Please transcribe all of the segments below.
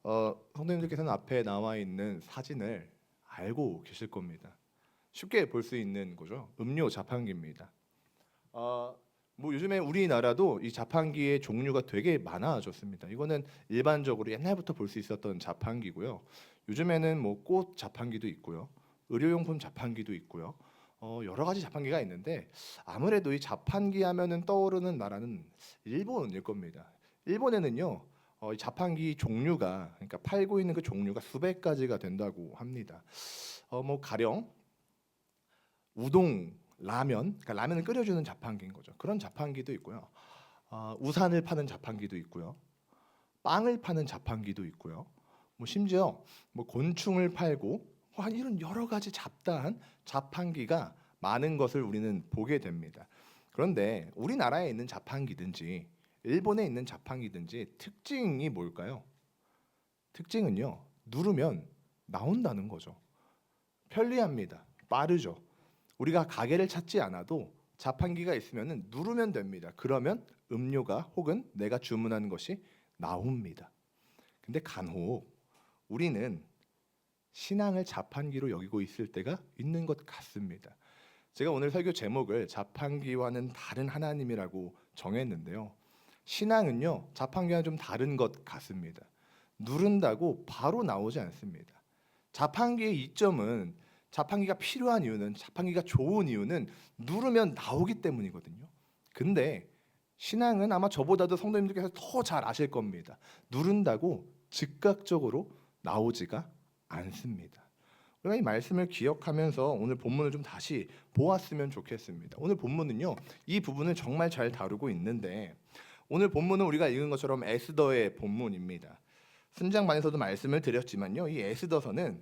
성도님들께서는 앞에 나와 있는 사진을 알고 계실 겁니다. 쉽게 볼 수 있는 거죠. 음료 자판기입니다. 뭐 요즘에 우리나라도 이 자판기의 종류가 되게 많아졌습니다. 이거는 일반적으로 옛날부터 볼 수 있었던 자판기고요. 요즘에는 뭐 꽃 자판기도 있고요, 의료용품 자판기도 있고요. 여러 가지 자판기가 있는데 아무래도 이 자판기 하면은 떠오르는 나라는 일본일 겁니다. 일본에는요, 이 자판기 종류가 그러니까 팔고 있는 그 종류가 수백 가지가 된다고 합니다. 뭐 가령 우동, 라면, 그러니까 라면을 끓여주는 자판기인 거죠. 그런 자판기도 있고요. 우산을 파는 자판기도 있고요. 빵을 파는 자판기도 있고요. 뭐 심지어 뭐 곤충을 팔고 이런 여러 가지 잡다한 자판기가 많은 것을 우리는 보게 됩니다. 그런데 우리나라에 있는 자판기든지 일본에 있는 자판기든지 특징이 뭘까요? 특징은요, 누르면 나온다는 거죠. 편리합니다. 빠르죠. 우리가 가게를 찾지 않아도 자판기가 있으면 누르면 됩니다. 그러면 음료가 혹은 내가 주문한 것이 나옵니다. 근데 간혹 우리는 신앙을 자판기로 여기고 있을 때가 있는 것 같습니다. 제가 오늘 설교 제목을 자판기와는 다른 하나님이라고 정했는데요. 신앙은요, 자판기와 좀 다른 것 같습니다. 누른다고 바로 나오지 않습니다. 자판기의 이점은, 자판기가 필요한 이유는, 자판기가 좋은 이유는 누르면 나오기 때문이거든요. 근데 신앙은 아마 저보다도 성도님들께서 더 잘 아실 겁니다. 누른다고 즉각적으로 나오지가 않습니다. 우리가 이 말씀을 기억하면서 오늘 본문을 좀 다시 보았으면 좋겠습니다. 오늘 본문은요, 이 부분을 정말 잘 다루고 있는데, 오늘 본문은 우리가 읽은 것처럼 에스더의 본문입니다. 순장반에서도 말씀을 드렸지만요, 이 에스더서는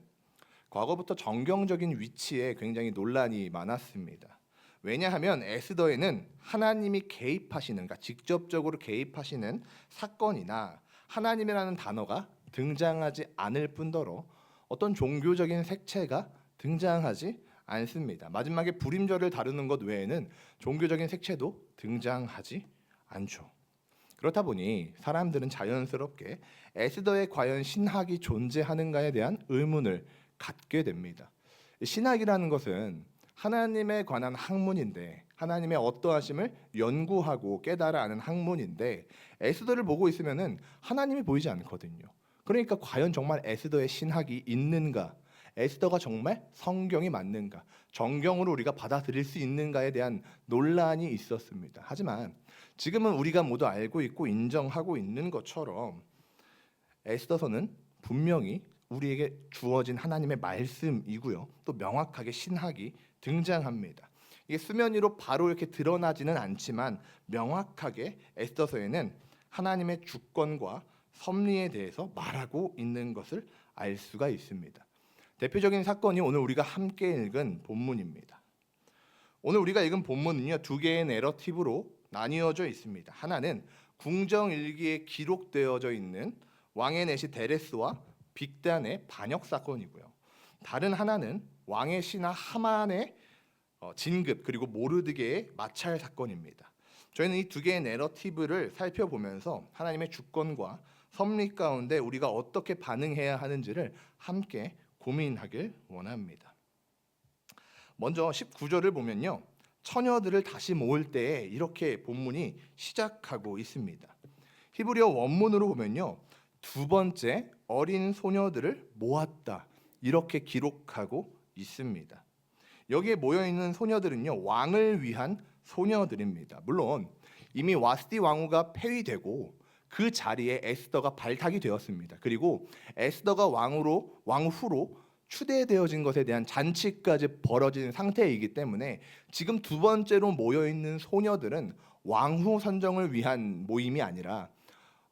과거부터 정경적인 위치에 굉장히 논란이 많았습니다. 왜냐하면 에스더에는 하나님이 개입하시는, 그러니까 직접적으로 개입하시는 사건이나 하나님이라는 단어가 등장하지 않을 뿐더러 어떤 종교적인 색채가 등장하지 않습니다. 마지막에 불임절을 다루는 것 외에는 종교적인 색채도 등장하지 않죠. 그렇다 보니 사람들은 자연스럽게 에스더에 과연 신학이 존재하는가에 대한 의문을 갖게 됩니다. 신학이라는 것은 하나님에 관한 학문인데, 하나님의 어떠하심을 연구하고 깨달아 아는 학문인데, 에스더를 보고 있으면은 하나님이 보이지 않거든요. 그러니까 과연 정말 에스더의 신학이 있는가, 에스더가 정말 성경이 맞는가, 정경으로 우리가 받아들일 수 있는가에 대한 논란이 있었습니다. 하지만 지금은 우리가 모두 알고 있고 인정하고 있는 것처럼 에스더서는 분명히 우리에게 주어진 하나님의 말씀이고요, 또 명확하게 신학이 등장합니다. 이게 수면 위로 바로 이렇게 드러나지는 않지만 명확하게 에스더서에는 하나님의 주권과 섭리에 대해서 말하고 있는 것을 알 수가 있습니다. 대표적인 사건이 오늘 우리가 함께 읽은 본문입니다. 오늘 우리가 읽은 본문은요, 두 개의 내러티브로 나뉘어져 있습니다. 하나는 궁정일기에 기록되어져 있는 왕의 내시 데레스와 빅단의 반역 사건이고요. 다른 하나는 왕의 신하 하만의 진급, 그리고 모르드게의 마찰 사건입니다. 저희는 이 두 개의 내러티브를 살펴보면서 하나님의 주권과 섭리 가운데 우리가 어떻게 반응해야 하는지를 함께 고민하길 원합니다. 먼저 19절을 보면요, 처녀들을 다시 모을 때에 이렇게 본문이 시작하고 있습니다. 히브리어 원문으로 보면요, 두 번째 어린 소녀들을 모았다, 이렇게 기록하고 있습니다. 여기에 모여 있는 소녀들은요, 왕을 위한 소녀들입니다. 물론 이미 와스티 왕후가 폐위되고 그 자리에 에스더가 발탁이 되었습니다. 그리고 에스더가 왕후로 추대되어진 것에 대한 잔치까지 벌어진 상태이기 때문에 지금 두 번째로 모여 있는 소녀들은 왕후 선정을 위한 모임이 아니라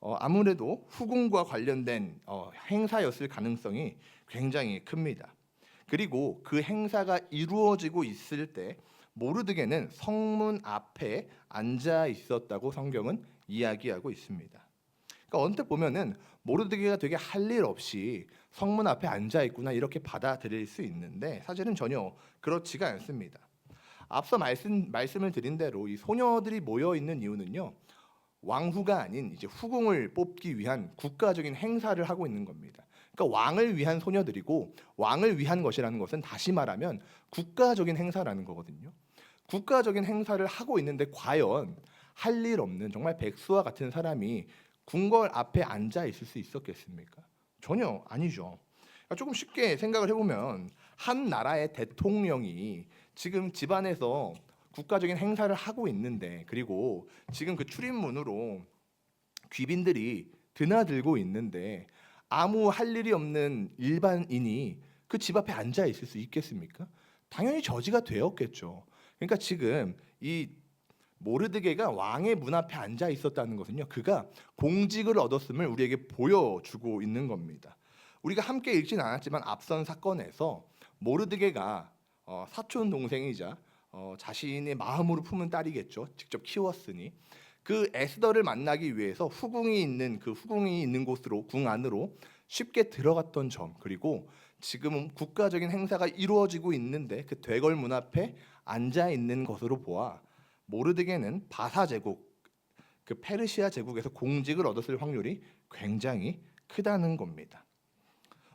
아무래도 후궁과 관련된 행사였을 가능성이 굉장히 큽니다. 그리고 그 행사가 이루어지고 있을 때 모르드게는 성문 앞에 앉아 있었다고 성경은 이야기하고 있습니다. 그러니까 언뜻 보면은 모르드게가 되게 할 일 없이 성문 앞에 앉아 있구나, 이렇게 받아들일 수 있는데 사실은 전혀 그렇지가 않습니다. 앞서 말씀을 드린 대로 이 소녀들이 모여 있는 이유는요, 왕후가 아닌 이제 후궁을 뽑기 위한 국가적인 행사를 하고 있는 겁니다. 그러니까 왕을 위한 소녀들이고 왕을 위한 것이라는 것은 다시 말하면 국가적인 행사라는 거거든요. 국가적인 행사를 하고 있는데 과연 할 일 없는 정말 백수와 같은 사람이 궁궐 앞에 앉아 있을 수 있었겠습니까? 전혀 아니죠. 그러니까 조금 쉽게 생각을 해보면 한 나라의 대통령이 지금 집안에서 국가적인 행사를 하고 있는데, 그리고 지금 그 출입문으로 귀빈들이 드나들고 있는데 아무 할 일이 없는 일반인이 그 집 앞에 앉아 있을 수 있겠습니까? 당연히 저지가 되었겠죠. 그러니까 지금 이 모르드게가 왕의 문 앞에 앉아 있었다는 것은요, 그가 공직을 얻었음을 우리에게 보여주고 있는 겁니다. 우리가 함께 읽진 않았지만 앞선 사건에서 모르드게가 사촌 동생이자 자신의 마음으로 품은 딸이겠죠. 직접 키웠으니 그 에스더를 만나기 위해서 후궁이 있는 곳으로, 궁 안으로 쉽게 들어갔던 점, 그리고 지금은 국가적인 행사가 이루어지고 있는데 그 되걸 문 앞에 앉아 있는 것으로 보아 모르드게는 바사 제국, 그 페르시아 제국에서 공직을 얻었을 확률이 굉장히 크다는 겁니다.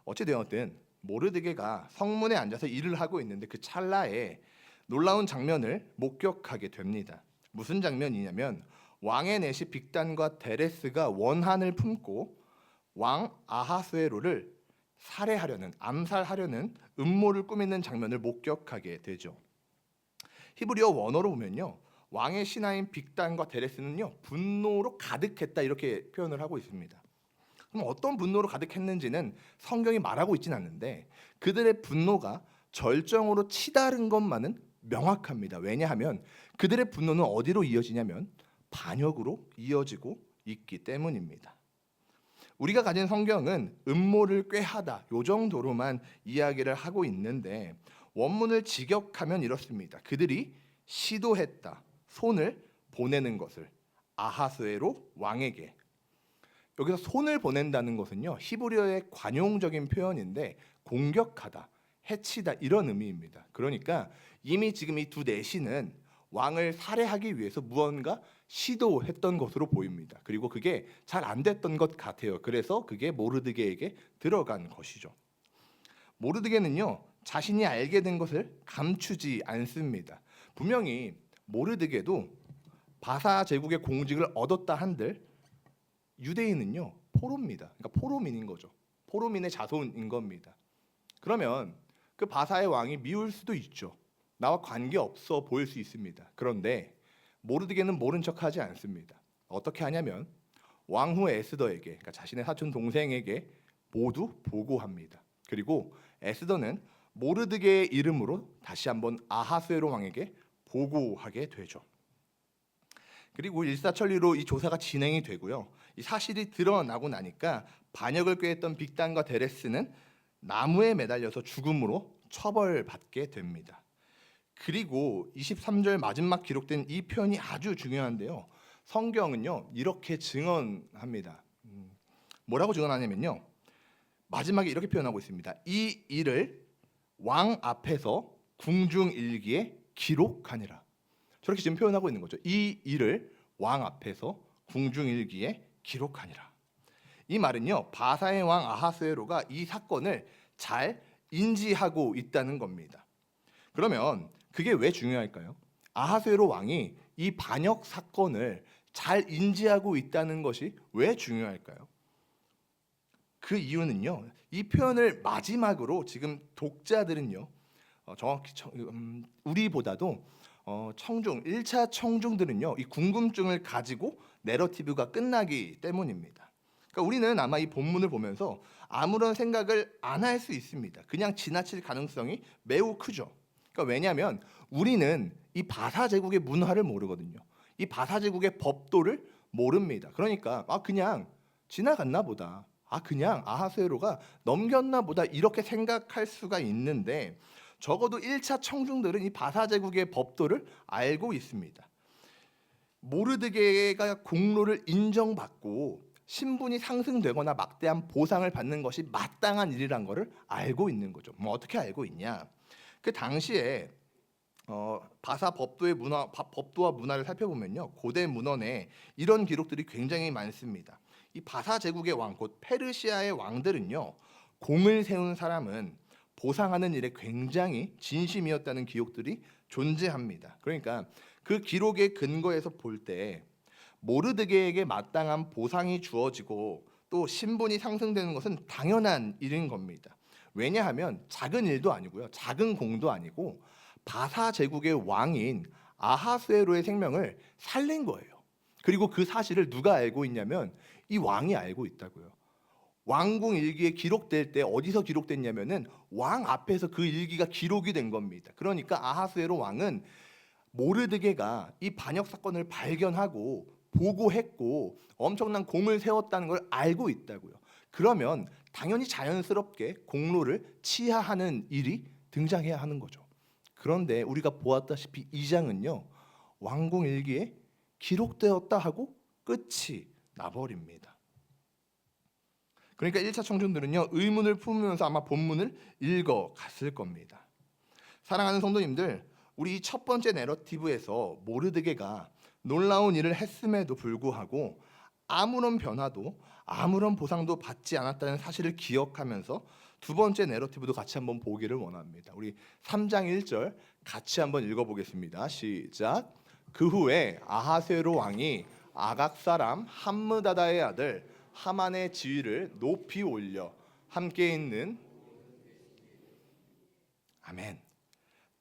어찌되었든 모르드게가 성문에 앉아서 일을 하고 있는데 그 찰나에 놀라운 장면을 목격하게 됩니다. 무슨 장면이냐면 왕의 내시 빅단과 데레스가 원한을 품고 왕 아하수에로를 암살하려는 음모를 꾸미는 장면을 목격하게 되죠. 히브리어 원어로 보면요, 왕의 신하인 빅단과 데레스는요 분노로 가득했다 이렇게 표현을 하고 있습니다. 그럼 어떤 분노로 가득했는지는 성경이 말하고 있진 않는데 그들의 분노가 절정으로 치달은 것만은 명확합니다. 왜냐하면 그들의 분노는 어디로 이어지냐면 반역으로 이어지고 있기 때문입니다. 우리가 가진 성경은 음모를 꾀하다 요 정도로만 이야기를 하고 있는데 원문을 직역하면 이렇습니다. 그들이 시도했다, 손을 보내는 것을 아하스웨로 왕에게. 여기서 손을 보낸다는 것은요, 히브리어의 관용적인 표현인데 공격하다, 해치다 이런 의미입니다. 그러니까 이미 지금 이 두 내시는 왕을 살해하기 위해서 무언가 시도했던 것으로 보입니다. 그리고 그게 잘 안 됐던 것 같아요. 그래서 그게 모르드게에게 들어간 것이죠. 모르드게는요, 자신이 알게 된 것을 감추지 않습니다. 분명히 모르드게도 바사 제국의 공직을 얻었다 한들 유대인은요 포로입니다. 그러니까 포로민인 거죠. 포로민의 자손인 겁니다. 그러면 그 바사의 왕이 미울 수도 있죠. 나와 관계없어 보일 수 있습니다. 그런데 모르드게는 모른 척하지 않습니다. 어떻게 하냐면 왕후 에스더에게, 그러니까 자신의 사촌 동생에게 모두 보고합니다. 그리고 에스더는 모르드게의 이름으로 다시 한번 아하스웨로 왕에게 보고하게 되죠. 그리고 일사천리로 이 조사가 진행이 되고요. 이 사실이 드러나고 나니까 반역을 꾀했던 빅단과 데레스는 나무에 매달려서 죽음으로 처벌받게 됩니다. 그리고 23절 마지막 기록된 이 표현이 아주 중요한데요. 성경은요 이렇게 증언합니다. 뭐라고 증언하냐면요, 마지막에 이렇게 표현하고 있습니다. 이 일을 왕 앞에서 궁중일기에 기록하니라. 저렇게 지금 표현하고 있는 거죠. 이 일을 왕 앞에서 궁중일기에 기록하니라. 이 말은요, 바사의 왕 아하스웨로가 이 사건을 잘 인지하고 있다는 겁니다. 그러면 그게 왜 중요할까요? 아하스웨로 왕이 이 반역 사건을 잘 인지하고 있다는 것이 왜 중요할까요? 그 이유는요, 이 표현을 마지막으로 지금 독자들은요, 정확히 우리보다도 청중 1차 청중들은요 이 궁금증을 가지고 내러티브가 끝나기 때문입니다. 그러니까 우리는 아마 이 본문을 보면서 아무런 생각을 안 할 수 있습니다. 그냥 지나칠 가능성이 매우 크죠. 그러니까 왜냐하면 우리는 이 바사 제국의 문화를 모르거든요. 이 바사 제국의 법도를 모릅니다. 그러니까 그냥 지나갔나 보다, 그냥 아하스웨로가 넘겼나 보다 이렇게 생각할 수가 있는데 적어도 1차 청중들은 이 바사 제국의 법도를 알고 있습니다. 모르드게가 공로를 인정받고 신분이 상승되거나 막대한 보상을 받는 것이 마땅한 일이란 것을 알고 있는 거죠. 어떻게 알고 있냐? 그 당시에 바사 법도와 문화를 살펴보면요, 고대 문헌에 이런 기록들이 굉장히 많습니다. 이 바사 제국의 왕, 곧 페르시아의 왕들은요, 공을 세운 사람은 보상하는 일에 굉장히 진심이었다는 기록들이 존재합니다. 그러니까 그 기록의 근거에서 볼 때 모르드게에게 마땅한 보상이 주어지고 또 신분이 상승되는 것은 당연한 일인 겁니다. 왜냐하면 작은 일도 아니고요, 작은 공도 아니고 바사 제국의 왕인 아하수에로의 생명을 살린 거예요. 그리고 그 사실을 누가 알고 있냐면 이 왕이 알고 있다고요. 왕궁 일기에 기록될 때 어디서 기록됐냐면은 왕 앞에서 그 일기가 기록이 된 겁니다. 그러니까 아하수에로 왕은 모르드게가 이 반역 사건을 발견하고 보고했고 엄청난 공을 세웠다는 걸 알고 있다고요. 그러면 당연히 자연스럽게 공로를 치하하는 일이 등장해야 하는 거죠. 그런데 우리가 보았다시피 이 장은요, 왕궁 일기에 기록되었다 하고 끝이 나버립니다. 그러니까 1차 청중들은요, 의문을 품으면서 아마 본문을 읽어갔을 겁니다. 사랑하는 성도님들, 우리 첫 번째 내러티브에서 모르드게가 놀라운 일을 했음에도 불구하고 아무런 변화도 아무런 보상도 받지 않았다는 사실을 기억하면서 두 번째 내러티브도 같이 한번 보기를 원합니다. 우리 3장 1절 같이 한번 읽어보겠습니다. 시작. 그 후에 아하스웨로 왕이 아각 사람 함므다다의 아들 하만의 지위를 높이 올려 함께 있는 아멘.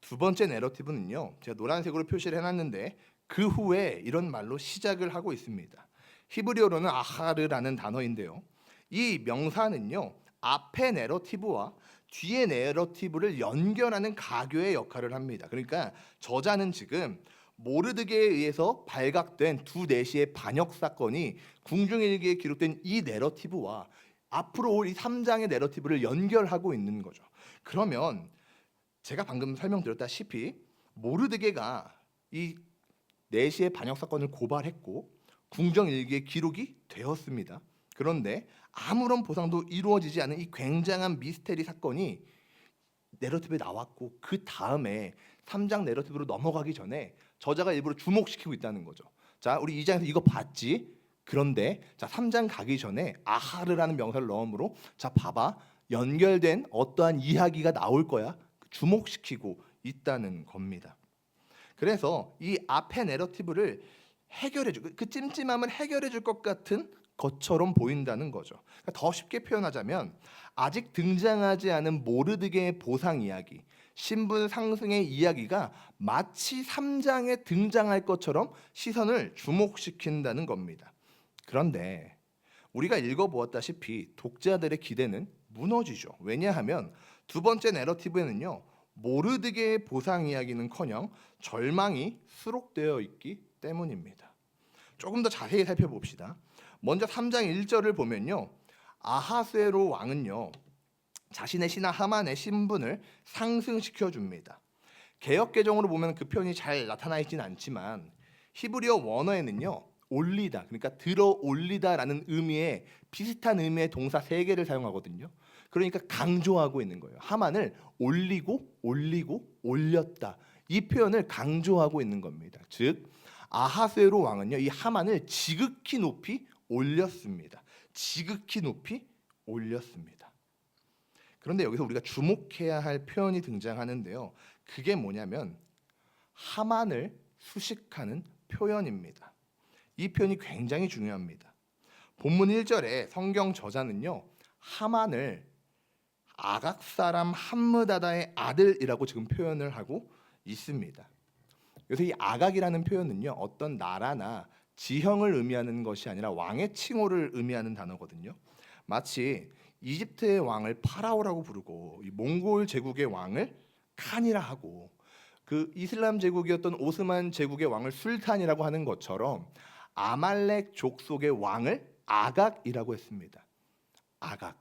두 번째 내러티브는요, 제가 노란색으로 표시를 해놨는데 그 후에 이런 말로 시작을 하고 있습니다. 히브리어로는 아하르라는 단어인데요, 이 명사는요, 앞의 내러티브와 뒤의 내러티브를 연결하는 가교의 역할을 합니다. 그러니까 저자는 지금 모르드게에 의해서 발각된 두 내시의 반역 사건이 궁중일기에 기록된 이 내러티브와 앞으로 올 이 3장의 내러티브를 연결하고 있는 거죠. 그러면 제가 방금 설명드렸다시피 모르드게가 이 내시의 반역 사건을 고발했고 궁정일기에 기록이 되었습니다. 그런데 아무런 보상도 이루어지지 않은 이 굉장한 미스테리 사건이 내러티브에 나왔고 그 다음에 3장 내러티브로 넘어가기 전에 저자가 일부러 주목시키고 있다는 거죠. 자, 우리 2장에서 이거 봤지? 그런데 자, 3장 가기 전에 아하르라는 명사를 넣음으로 자, 봐봐. 연결된 어떠한 이야기가 나올 거야. 주목시키고 있다는 겁니다. 그래서 이 앞의 내러티브를 해결해줄, 그 찜찜함을 해결해줄 것 같은 것처럼 보인다는 거죠. 그러니까 더 쉽게 표현하자면 아직 등장하지 않은 모르드게의 보상 이야기, 신분 상승의 이야기가 마치 3장에 등장할 것처럼 시선을 주목시킨다는 겁니다. 그런데 우리가 읽어보았다시피 독자들의 기대는 무너지죠. 왜냐하면 두 번째 내러티브에는요, 모르드게의 보상 이야기는커녕 절망이 수록되어 있기 때문입니다. 조금 더 자세히 살펴봅시다. 먼저 3장 1절을 보면요, 아하스웨로 왕은요, 자신의 신하 하만의 신분을 상승시켜 줍니다. 개역 개정으로 보면 그 표현이 잘 나타나 있지는 않지만 히브리어 원어에는요, 올리다, 그러니까 들어 올리다라는 의미의 비슷한 의미의 동사 3개를 사용하거든요. 그러니까 강조하고 있는 거예요. 하만을 올리고 올렸다. 이 표현을 강조하고 있는 겁니다. 즉 아하스웨로 왕은요, 이 하만을 지극히 높이 올렸습니다. 지극히 높이 올렸습니다. 그런데 여기서 우리가 주목해야 할 표현이 등장하는데요, 그게 뭐냐면 하만을 수식하는 표현입니다. 이 표현이 굉장히 중요합니다. 본문 1절에 성경 저자는요, 하만을 아각 사람 함므다다의 아들이라고 지금 표현을 하고 있습니다. 그래서 이 아각이라는 표현은요, 어떤 나라나 지형을 의미하는 것이 아니라 왕의 칭호를 의미하는 단어거든요. 마치 이집트의 왕을 파라오라고 부르고 이 몽골 제국의 왕을 칸이라 하고 그 이슬람 제국이었던 오스만 제국의 왕을 술탄이라고 하는 것처럼 아말렉 족속의 왕을 아각이라고 했습니다. 아각.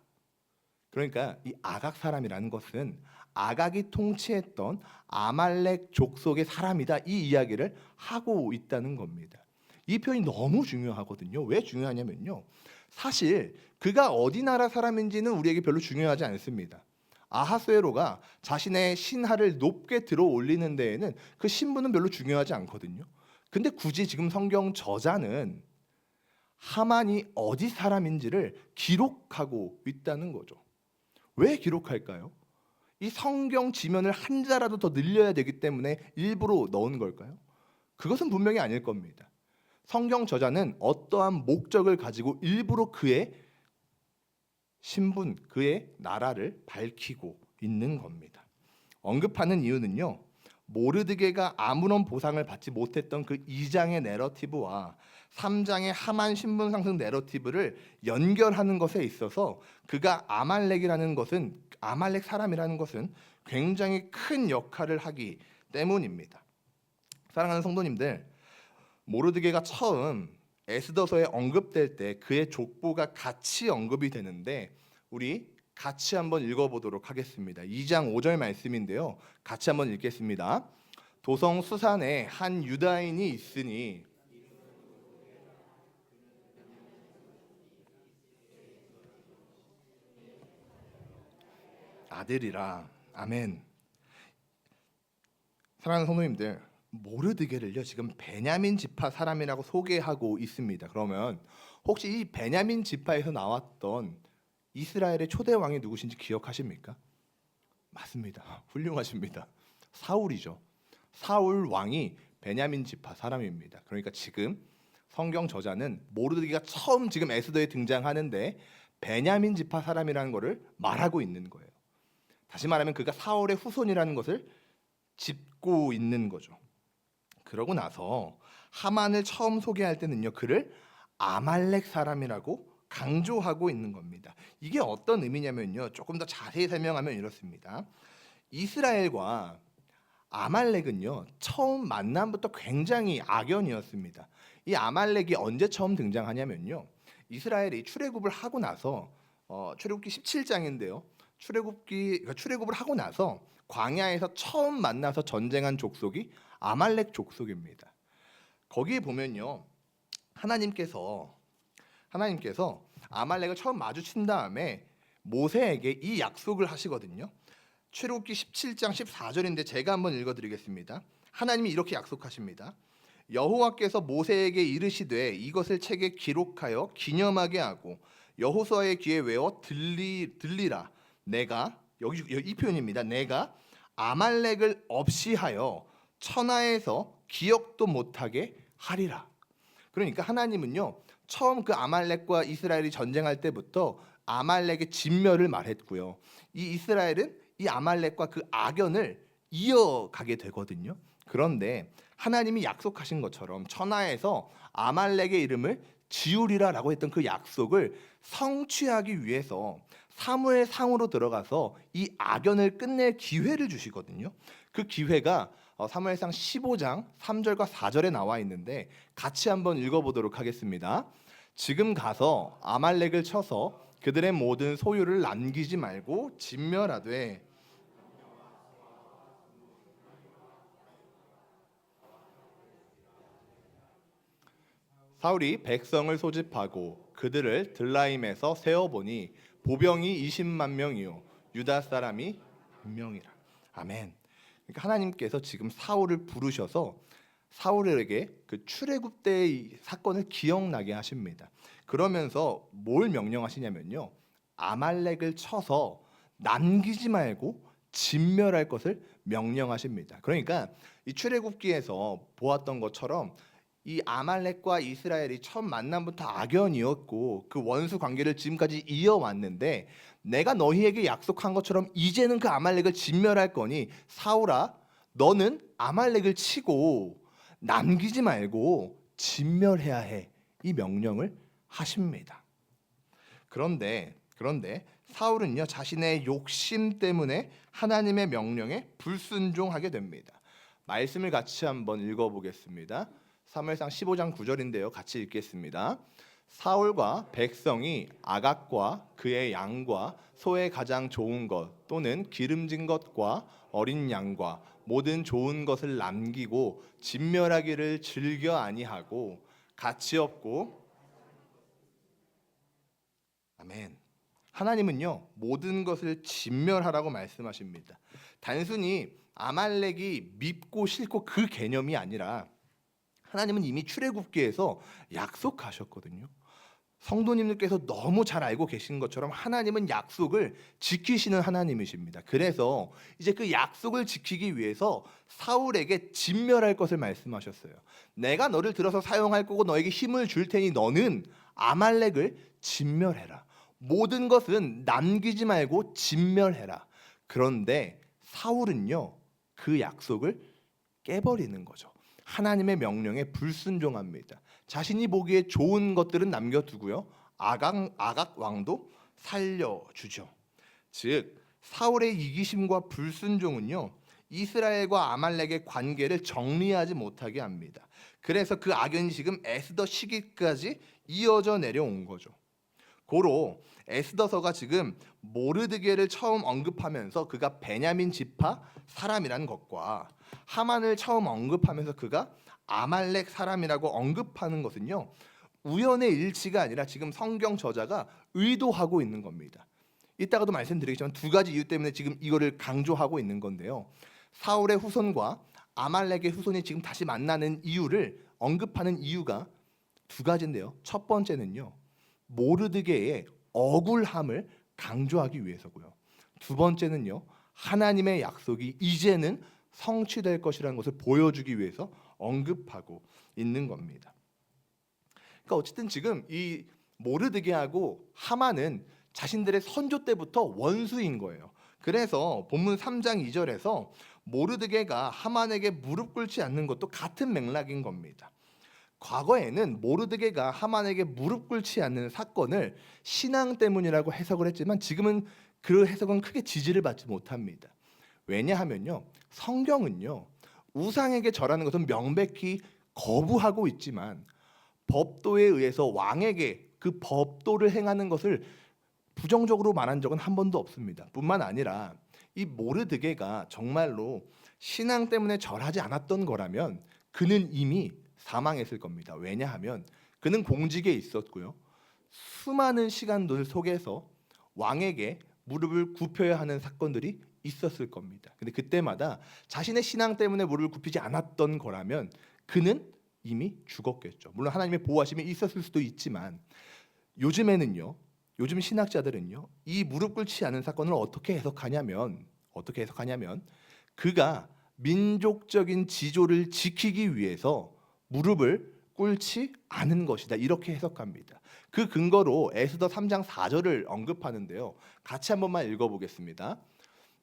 그러니까 이 아각 사람이라는 것은 아각이 통치했던 아말렉 족속의 사람이다, 이 이야기를 하고 있다는 겁니다. 이 표현이 너무 중요하거든요. 왜 중요하냐면요, 사실 그가 어디 나라 사람인지는 우리에게 별로 중요하지 않습니다. 아하수에로가 자신의 신하를 높게 들어 올리는 데에는 그 신분은 별로 중요하지 않거든요. 근데 굳이 지금 성경 저자는 하만이 어디 사람인지를 기록하고 있다는 거죠. 왜 기록할까요? 이 성경 지면을 한 자라도 더 늘려야 되기 때문에 일부러 넣은 걸까요? 그것은 분명히 아닐 겁니다. 성경 저자는 어떠한 목적을 가지고 일부러 그의 신분, 그의 나라를 밝히고 있는 겁니다. 언급하는 이유는요, 모르드게가 아무런 보상을 받지 못했던 그 2장의 내러티브와 3장의 하만 신분 상승 내러티브를 연결하는 것에 있어서 그가 아말렉 사람이라는 것은 굉장히 큰 역할을 하기 때문입니다. 사랑하는 성도님들, 모르드게가 처음 에스더서에 언급될 때 그의 족보가 같이 언급이 되는데 우리 같이 한번 읽어보도록 하겠습니다. 2장 5절 말씀인데요. 같이 한번 읽겠습니다. 도성 수산에 한 유다인이 있으니 아들이라. 아멘. 사랑하는 성도님들, 모르드게를요 지금 베냐민 지파 사람이라고 소개하고 있습니다. 그러면 혹시 이 베냐민 지파에서 나왔던 이스라엘의 초대 왕이 누구신지 기억하십니까? 맞습니다. 훌륭하십니다. 사울이죠. 사울 왕이 베냐민 지파 사람입니다. 그러니까 지금 성경 저자는 모르드게가 처음 지금 에스더에 등장하는데 베냐민 지파 사람이라는 것을 말하고 있는 거예요. 다시 말하면 그가 사울의 후손이라는 것을 짚고 있는 거죠. 그러고 나서 하만을 처음 소개할 때는요, 그를 아말렉 사람이라고 강조하고 있는 겁니다. 이게 어떤 의미냐면요, 조금 더 자세히 설명하면 이렇습니다. 이스라엘과 아말렉은요, 처음 만남부터 굉장히 악연이었습니다. 이 아말렉이 언제 처음 등장하냐면요, 이스라엘이 출애굽을 하고 나서 출애굽기 17장인데요, 출애굽을 하고 나서 광야에서 처음 만나서 전쟁한 족속이 아말렉 족속입니다. 거기에 보면요, 하나님께서 아말렉을 처음 마주친 다음에 모세에게 이 약속을 하시거든요. 출애굽기 17장 14절인데 제가 한번 읽어드리겠습니다. 하나님이 이렇게 약속하십니다. 여호와께서 모세에게 이르시되 이것을 책에 기록하여 기념하게 하고 여호수아의 귀에 외워 들리라. 내가 여기 이 표현입니다. 내가 아말렉을 없이하여 천하에서 기억도 못하게 하리라. 그러니까 하나님은요, 처음 그 아말렉과 이스라엘이 전쟁할 때부터 아말렉의 진멸을 말했고요. 이 이스라엘은 이 아말렉과 그 악연을 이어가게 되거든요. 그런데 하나님이 약속하신 것처럼 천하에서 아말렉의 이름을 지우리라라고 했던 그 약속을 성취하기 위해서 사무엘상으로 들어가서 이 악연을 끝낼 기회를 주시거든요. 그 기회가 사무엘상 15장 3절과 4절에 나와 있는데 같이 한번 읽어보도록 하겠습니다. 지금 가서 아말렉을 쳐서 그들의 모든 소유를 남기지 말고 진멸하되 사울이 백성을 소집하고 그들을 들라임에서 세어보니 보병이 20만 명이요 유다 사람이 1명이라. 아멘. 그러니까 하나님께서 지금 사울을 부르셔서 사울에게 그 출애굽 때의 사건을 기억나게 하십니다. 그러면서 뭘 명령하시냐면요, 아말렉을 쳐서 남기지 말고 진멸할 것을 명령하십니다. 그러니까 이 출애굽기에서 보았던 것처럼 이 아말렉과 이스라엘이 첫 만남부터 악연이었고 그 원수 관계를 지금까지 이어왔는데 내가 너희에게 약속한 것처럼 이제는 그 아말렉을 진멸할 거니 사울아 너는 아말렉을 치고 남기지 말고 진멸해야 해. 이 명령을 하십니다. 그런데 사울은요 자신의 욕심 때문에 하나님의 명령에 불순종하게 됩니다. 말씀을 같이 한번 읽어보겠습니다. 사무엘상 15장 9절인데요. 같이 읽겠습니다. 사울과 백성이 아각과 그의 양과 소의 가장 좋은 것 또는 기름진 것과 어린 양과 모든 좋은 것을 남기고 진멸하기를 즐겨 아니하고 가치 없고 아멘. 하나님은요 모든 것을 진멸하라고 말씀하십니다. 단순히 아말렉이 밉고 싫고 그 개념이 아니라 하나님은 이미 출애굽기에서 약속하셨거든요. 성도님들께서 너무 잘 알고 계신 것처럼 하나님은 약속을 지키시는 하나님이십니다. 그래서 이제 그 약속을 지키기 위해서 사울에게 진멸할 것을 말씀하셨어요. 내가 너를 들어서 사용할 거고 너에게 힘을 줄 테니 너는 아말렉을 진멸해라. 모든 것은 남기지 말고 진멸해라. 그런데 사울은요 그 약속을 깨버리는 거죠. 하나님의 명령에 불순종합니다. 자신이 보기에 좋은 것들은 남겨두고요. 아각 왕도 살려주죠. 즉 사울의 이기심과 불순종은요. 이스라엘과 아말렉의 관계를 정리하지 못하게 합니다. 그래서 그 악연이 지금 에스더 시기까지 이어져 내려온 거죠. 고로 에스더서가 지금 모르드게를 처음 언급하면서 그가 베냐민 지파 사람이라는 것과 하만을 처음 언급하면서 그가 아말렉 사람이라고 언급하는 것은요 우연의 일치가 아니라 지금 성경 저자가 의도하고 있는 겁니다. 이따가도 말씀드리겠지만 두 가지 이유 때문에 지금 이거를 강조하고 있는 건데요. 사울의 후손과 아말렉의 후손이 지금 다시 만나는 이유를 언급하는 이유가 두 가지인데요. 첫 번째는요 모르드게의 억울함을 강조하기 위해서고요. 두 번째는요 하나님의 약속이 이제는 성취될 것이라는 것을 보여주기 위해서 언급하고 있는 겁니다. 그러니까 어쨌든 지금 이 모르드게하고 하만은 자신들의 선조 때부터 원수인 거예요. 그래서 본문 3장 2절에서 모르드게가 하만에게 무릎 꿇지 않는 것도 같은 맥락인 겁니다. 과거에는 모르드게가 하만에게 무릎 꿇지 않는 사건을 신앙 때문이라고 해석을 했지만 지금은 그 해석은 크게 지지를 받지 못합니다. 왜냐하면요 성경은요 우상에게 절하는 것은 명백히 거부하고 있지만 법도에 의해서 왕에게 그 법도를 행하는 것을 부정적으로 말한 적은 한 번도 없습니다. 뿐만 아니라 이 모르드게가 정말로 신앙 때문에 절하지 않았던 거라면 그는 이미 사망했을 겁니다. 왜냐하면 그는 공직에 있었고요. 수많은 시간들 속에서 왕에게 무릎을 굽혀야 하는 사건들이 있었을 겁니다. 근데 그때마다 자신의 신앙 때문에 무릎을 굽히지 않았던 거라면 그는 이미 죽었겠죠. 물론 하나님의 보호하심이 있었을 수도 있지만 요즘에는요. 요즘 신학자들은요. 이 무릎 꿇지 않은 사건을 어떻게 해석하냐면 그가 민족적인 지조를 지키기 위해서 무릎을 꿇지 않은 것이다. 이렇게 해석합니다. 그 근거로 에스더 3장 4절을 언급하는데요. 같이 한 번만 읽어보겠습니다.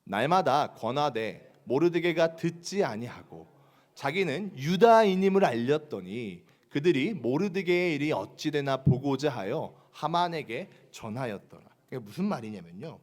날마다 권하되 모르드게가 듣지 아니하고 자기는 유다인임을 알렸더니 그들이 모르드게의 일이 어찌되나 보고자 하여 하만에게 전하였더라. 이게 무슨 말이냐면요.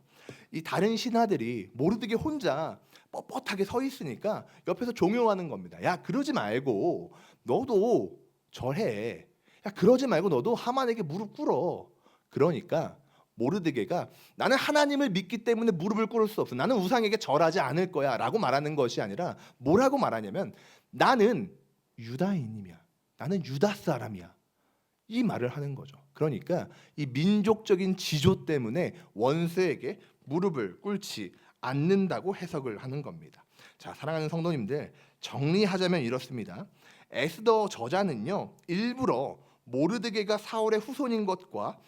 이 다른 신하들이 모르드게 혼자 뻣뻣하게 서 있으니까 옆에서 종용하는 겁니다. 야 그러지 말고 너도 절해. 야 그러지 말고 너도 하만에게 무릎 꿇어. 그러니까 모르드게가 나는 하나님을 믿기 때문에 무릎을 꿇을 수 없어. 나는 우상에게 절하지 않을 거야 라고 말하는 것이 아니라 뭐라고 말하냐면 나는 유다인이야. 나는 유다 사람이야. 이 말을 하는 거죠. 그러니까 이 민족적인 지조 때문에 원수에게 무릎을 꿇지 않는다고 해석을 하는 겁니다. 자, 사랑하는 성도님들, 정리하자면 이렇습니다. 에스더 저자는요 일부러 모르드게가 사울의 후손인 것과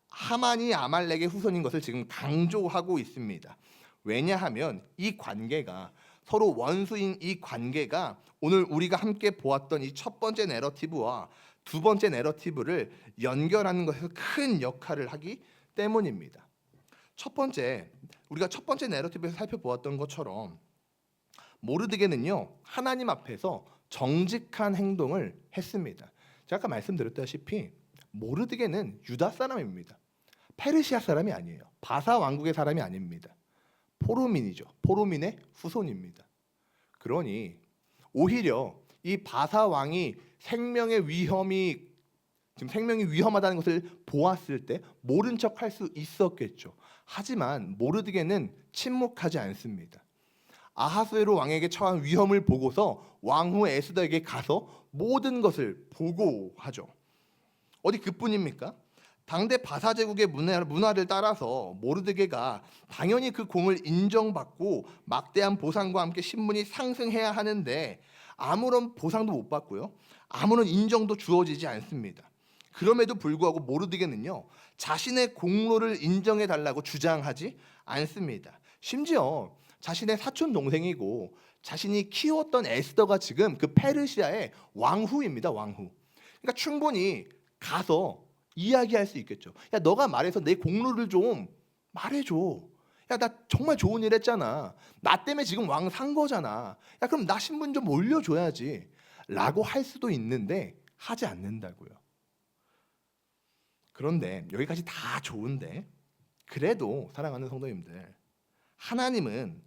하만이 아말렉의 후손인 것을 지금 강조하고 있습니다. 왜냐하면 이 관계가 서로 원수인 이 관계가 오늘 우리가 함께 보았던 이 첫 번째 내러티브와 두 번째 내러티브를 연결하는 것에서 큰 역할을 하기 때문입니다. 우리가 첫 번째 내러티브에서 살펴보았던 것처럼 모르드게는요 하나님 앞에서 정직한 행동을 했습니다. 제가 아까 말씀드렸다시피 모르드게는 유다 사람입니다. 페르시아 사람이 아니에요. 바사 왕국의 사람이 아닙니다. 포로민이죠. 포로민의 후손입니다. 그러니 오히려 이 바사 왕이 생명이 위험하다는 것을 보았을 때 모른 척할 수 있었겠죠. 하지만 모르드게는 침묵하지 않습니다. 아하스웨로 왕에게 처한 위험을 보고서 왕후 에스더에게 가서 모든 것을 보고하죠. 어디 그뿐입니까? 당대 바사 제국의 문화를 따라서 모르드게가 당연히 그 공을 인정받고 막대한 보상과 함께 신분이 상승해야 하는데 아무런 보상도 못 받고요. 아무런 인정도 주어지지 않습니다. 그럼에도 불구하고 모르드게는요. 자신의 공로를 인정해 달라고 주장하지 않습니다. 심지어 자신의 사촌 동생이고 자신이 키웠던 에스더가 지금 그 페르시아의 왕후입니다. 왕후. 그러니까 충분히 가서 이야기할 수 있겠죠. 야, 너가 말해서 내 공로를 좀 말해줘. 야, 나 정말 좋은 일 했잖아. 나 때문에 지금 왕 산 거잖아. 야, 그럼 나 신분 좀 올려줘야지. 라고 할 수도 있는데 하지 않는다고요. 그런데 여기까지 다 좋은데 그래도 사랑하는 성도님들, 하나님은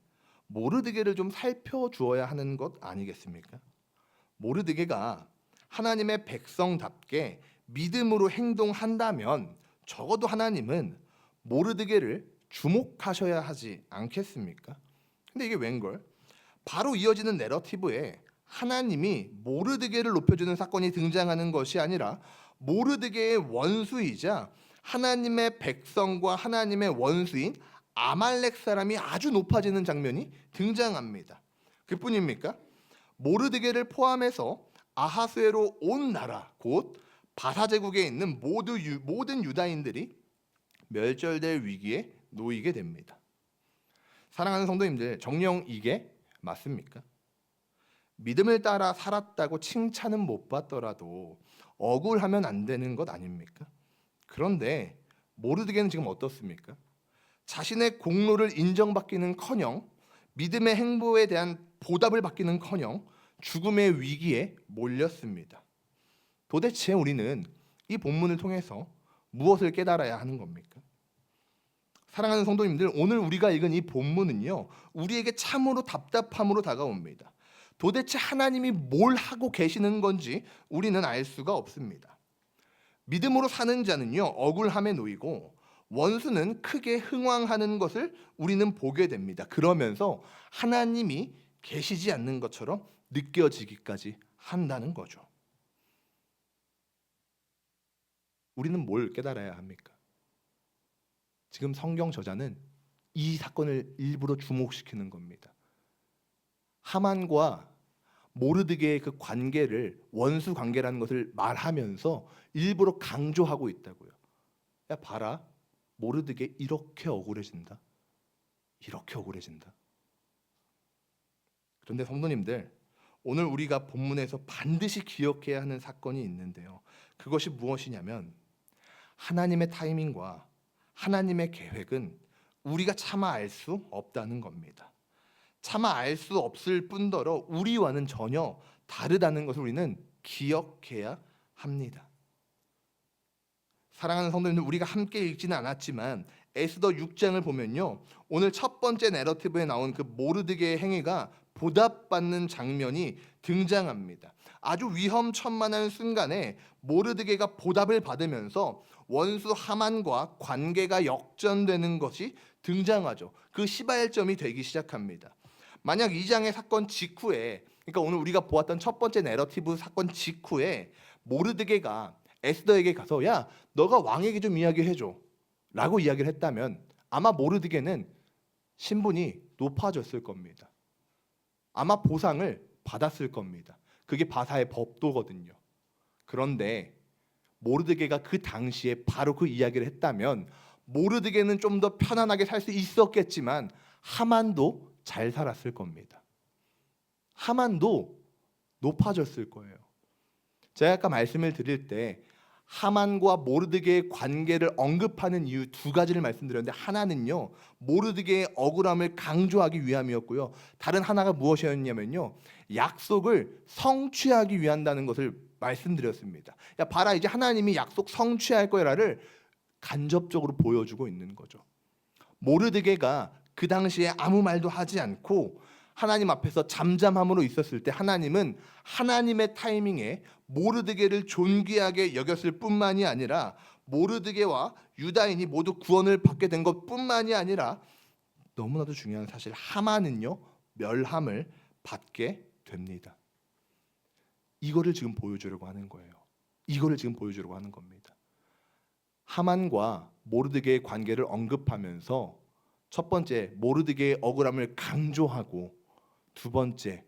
모르드게를 좀 살펴주어야 하는 것 아니겠습니까? 모르드게가 하나님의 백성답게 믿음으로 행동한다면 적어도 하나님은 모르드게를 주목하셔야 하지 않겠습니까? 근데 이게 웬걸? 바로 이어지는 내러티브에 하나님이 모르드게를 높여주는 사건이 등장하는 것이 아니라 모르드게의 원수이자 하나님의 백성과 하나님의 원수인 아말렉 사람이 아주 높아지는 장면이 등장합니다. 그뿐입니까? 모르드게를 포함해서 아하수에로 온 나라 곧 바사 제국에 있는 모든 유다인들이 멸절될 위기에 놓이게 됩니다. 사랑하는 성도님들, 정녕 이게 맞습니까? 믿음을 따라 살았다고 칭찬은 못 받더라도 억울하면 안 되는 것 아닙니까? 그런데 모르드게는 지금 어떻습니까? 자신의 공로를 인정받기는커녕 믿음의 행보에 대한 보답을 받기는커녕 죽음의 위기에 몰렸습니다. 도대체 우리는 이 본문을 통해서 무엇을 깨달아야 하는 겁니까? 사랑하는 성도님들, 오늘 우리가 읽은 이 본문은요, 우리에게 참으로 답답함으로 다가옵니다. 도대체 하나님이 뭘 하고 계시는 건지 우리는 알 수가 없습니다. 믿음으로 사는 자는요, 억울함에 놓이고 원수는 크게 흥왕하는 것을 우리는 보게 됩니다. 그러면서 하나님이 계시지 않는 것처럼 느껴지기까지 한다는 거죠. 우리는 뭘 깨달아야 합니까? 지금 성경 저자는 이 사건을 일부러 주목시키는 겁니다. 하만과 모르드게의 그 관계를 원수 관계라는 것을 말하면서 일부러 강조하고 있다고요. 야, 봐라. 모르드게 이렇게 억울해진다. 이렇게 억울해진다. 그런데 성도님들, 오늘 우리가 본문에서 반드시 기억해야 하는 사건이 있는데요. 그것이 무엇이냐면 하나님의 타이밍과 하나님의 계획은 우리가 차마 알 수 없다는 겁니다. 차마 알 수 없을 뿐더러 우리와는 전혀 다르다는 것을 우리는 기억해야 합니다. 사랑하는 성도님들, 우리가 함께 읽지는 않았지만 에스더 6장을 보면요, 오늘 첫 번째 내러티브에 나온 그 모르드게의 행위가 보답받는 장면이 등장합니다. 아주 위험천만한 순간에 모르드게가 보답을 받으면서 원수 하만과 관계가 역전되는 것이 등장하죠. 그 시발점이 되기 시작합니다. 만약 이 장의 사건 직후에, 그러니까 오늘 우리가 보았던 첫 번째 내러티브 사건 직후에 모르드게가 에스더에게 가서 야, 너가 왕에게 좀 이야기해줘 라고 이야기를 했다면 아마 모르드게는 신분이 높아졌을 겁니다. 아마 보상을 받았을 겁니다. 그게 바사의 법도거든요. 그런데 모르드게가 그 당시에 바로 그 이야기를 했다면 모르드게는 좀 더 편안하게 살 수 있었겠지만 하만도 잘 살았을 겁니다. 하만도 높아졌을 거예요. 제가 아까 말씀을 드릴 때 하만과 모르드게의 관계를 언급하는 이유 두 가지를 말씀드렸는데, 하나는요 모르드게의 억울함을 강조하기 위함이었고요, 다른 하나가 무엇이었냐면요 약속을 성취하기 위한다는 것을 말씀드렸습니다. 야, 봐라, 이제 하나님이 약속 성취할 거야를 간접적으로 보여주고 있는 거죠. 모르드게가 그 당시에 아무 말도 하지 않고 하나님 앞에서 잠잠함으로 있었을 때 하나님은 하나님의 타이밍에 모르드게를 존귀하게 여겼을 뿐만이 아니라 모르드게와 유다인이 모두 구원을 받게 된 것뿐만이 아니라 너무나도 중요한 사실, 하만은요 멸함을 받게 됩니다. 이거를 지금 보여주려고 하는 거예요. 이거를 지금 보여주려고 하는 겁니다. 하만과 모르드게의 관계를 언급하면서 첫 번째, 모르드게의 억울함을 강조하고, 두 번째,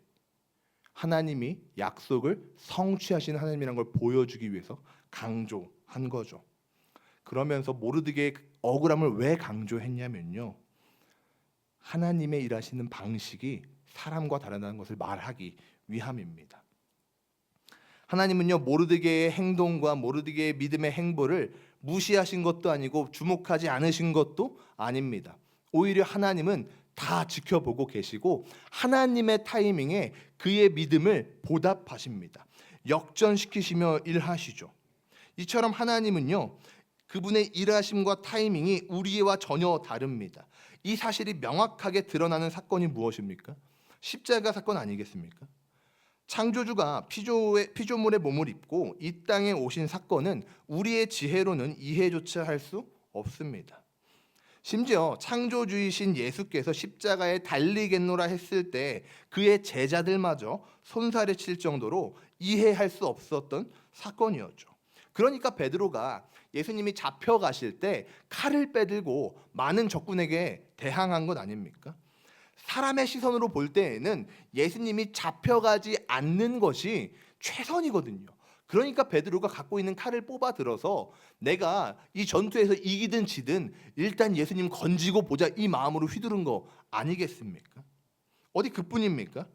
하나님이 약속을 성취하시는 하나님이라는 걸 보여주기 위해서 강조한 거죠. 그러면서 모르드게의 억울함을 왜 강조했냐면요, 하나님의 일하시는 방식이 사람과 다르다는 것을 말하기 위함입니다. 하나님은요, 모르드게의 행동과 모르드게의 믿음의 행보를 무시하신 것도 아니고 주목하지 않으신 것도 아닙니다. 오히려 하나님은 다 지켜보고 계시고 하나님의 타이밍에 그의 믿음을 보답하십니다. 역전시키시며 일하시죠. 이처럼 하나님은요, 그분의 일하심과 타이밍이 우리와 전혀 다릅니다. 이 사실이 명확하게 드러나는 사건이 무엇입니까? 십자가 사건 아니겠습니까? 창조주가 피조물의 몸을 입고 이 땅에 오신 사건은 우리의 지혜로는 이해조차 할 수 없습니다. 심지어 창조주이신 예수께서 십자가에 달리겠노라 했을 때 그의 제자들마저 손살에 칠 정도로 이해할 수 없었던 사건이었죠. 그러니까 베드로가 예수님이 잡혀가실 때 칼을 빼들고 많은 적군에게 대항한 것 아닙니까? 사람의 시선으로 볼 때에는 예수님이 잡혀가지 않는 것이 최선이거든요. 그러니까 베드로가 갖고 있는 칼을 뽑아 들어서 내가 이 전투에서 이기든 지든 일단 예수님 건지고 보자, 이 마음으로 휘두른 거 아니겠습니까? 어디 그뿐입니까?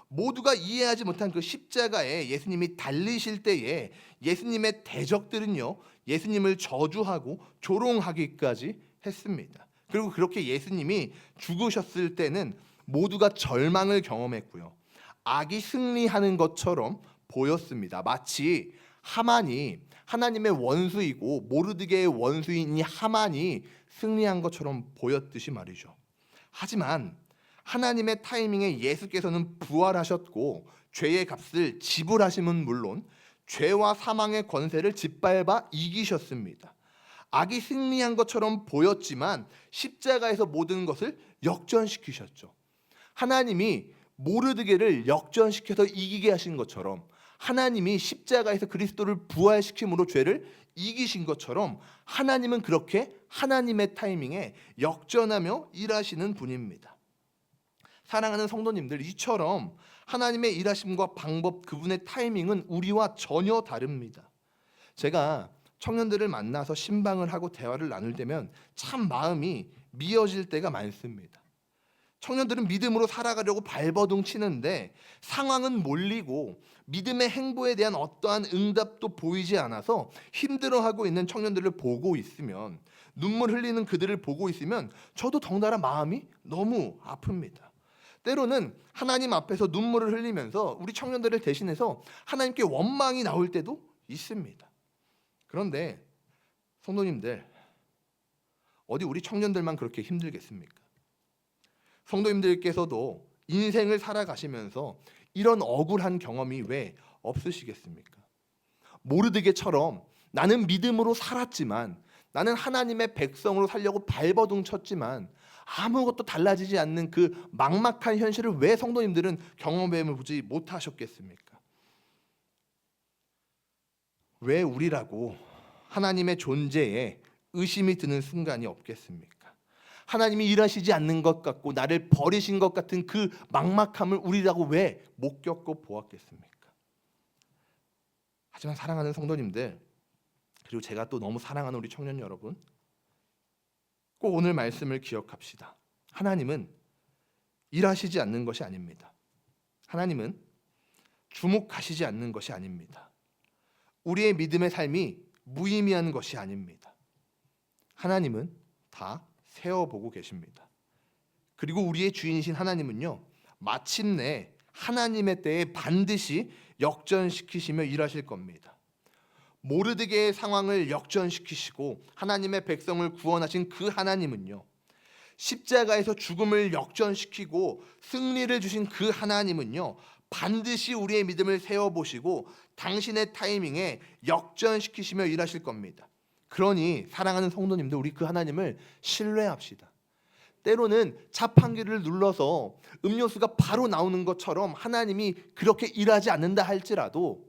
모두가 이해하지 못한 그 십자가에 예수님이 달리실 때에 예수님의 대적들은요, 예수님을 저주하고 조롱하기까지 했습니다. 그리고 그렇게 예수님이 죽으셨을 때는 모두가 절망을 경험했고요, 악이 승리하는 것처럼 보였습니다. 마치 하만이 하나님의 원수이고 모르드게의 원수인 이 하만이 승리한 것처럼 보였듯이 말이죠. 하지만 하나님의 타이밍에 예수께서는 부활하셨고 죄의 값을 지불하심은 물론 죄와 사망의 권세를 짓밟아 이기셨습니다. 악이 승리한 것처럼 보였지만 십자가에서 모든 것을 역전시키셨죠. 하나님이 모르드게를 역전시켜서 이기게 하신 것처럼, 하나님이 십자가에서 그리스도를 부활시킴으로 죄를 이기신 것처럼 하나님은 그렇게 하나님의 타이밍에 역전하며 일하시는 분입니다. 사랑하는 성도님들, 이처럼 하나님의 일하심과 방법, 그분의 타이밍은 우리와 전혀 다릅니다. 제가 청년들을 만나서 신방을 하고 대화를 나눌 때면 참 마음이 미어질 때가 많습니다. 청년들은 믿음으로 살아가려고 발버둥 치는데 상황은 몰리고 믿음의 행보에 대한 어떠한 응답도 보이지 않아서 힘들어하고 있는 청년들을 보고 있으면, 눈물 흘리는 그들을 보고 있으면 저도 덩달아 마음이 너무 아픕니다. 때로는 하나님 앞에서 눈물을 흘리면서 우리 청년들을 대신해서 하나님께 원망이 나올 때도 있습니다. 그런데 성도님들, 어디 우리 청년들만 그렇게 힘들겠습니까? 성도님들께서도 인생을 살아가시면서 이런 억울한 경험이 왜 없으시겠습니까? 모르드게처럼 나는 믿음으로 살았지만, 나는 하나님의 백성으로 살려고 발버둥 쳤지만 아무것도 달라지지 않는 그 막막한 현실을 왜 성도님들은 경험해 보지 못하셨겠습니까? 왜 우리라고 하나님의 존재에 의심이 드는 순간이 없겠습니까? 하나님이 일하시지 않는 것 같고 나를 버리신 것 같은 그 막막함을 우리라고 왜 못 겪고 보았겠습니까? 하지만 사랑하는 성도님들, 그리고 제가 또 너무 사랑하는 우리 청년 여러분, 꼭 오늘 말씀을 기억합시다. 하나님은 일하시지 않는 것이 아닙니다. 하나님은 주목하시지 않는 것이 아닙니다. 우리의 믿음의 삶이 무의미한 것이 아닙니다. 하나님은 다 세어보고 계십니다. 그리고 우리의 주인이신 하나님은요, 마침내 하나님의 때에 반드시 역전시키시며 일하실 겁니다. 모르드게의 상황을 역전시키시고 하나님의 백성을 구원하신 그 하나님은요, 십자가에서 죽음을 역전시키고 승리를 주신 그 하나님은요, 반드시 우리의 믿음을 세워보시고 당신의 타이밍에 역전시키시며 일하실 겁니다. 그러니 사랑하는 성도님들, 우리 그 하나님을 신뢰합시다. 때로는 자판기를 눌러서 음료수가 바로 나오는 것처럼 하나님이 그렇게 일하지 않는다 할지라도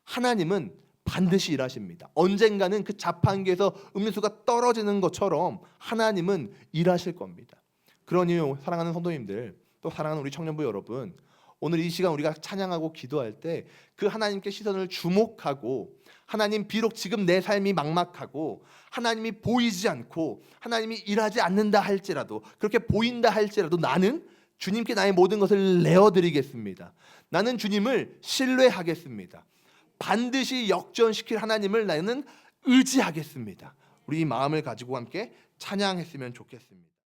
하나님은 반드시 일하십니다. 언젠가는 그 자판기에서 음료수가 떨어지는 것처럼 하나님은 일하실 겁니다. 그러니 사랑하는 성도님들, 또 사랑하는 우리 청년부 여러분, 오늘 이 시간 우리가 찬양하고 기도할 때 그 하나님께 시선을 주목하고, 하나님 비록 지금 내 삶이 막막하고 하나님이 보이지 않고 하나님이 일하지 않는다 할지라도, 그렇게 보인다 할지라도 나는 주님께 나의 모든 것을 내어드리겠습니다. 나는 주님을 신뢰하겠습니다. 반드시 역전시킬 하나님을 나는 의지하겠습니다. 우리 이 마음을 가지고 함께 찬양했으면 좋겠습니다.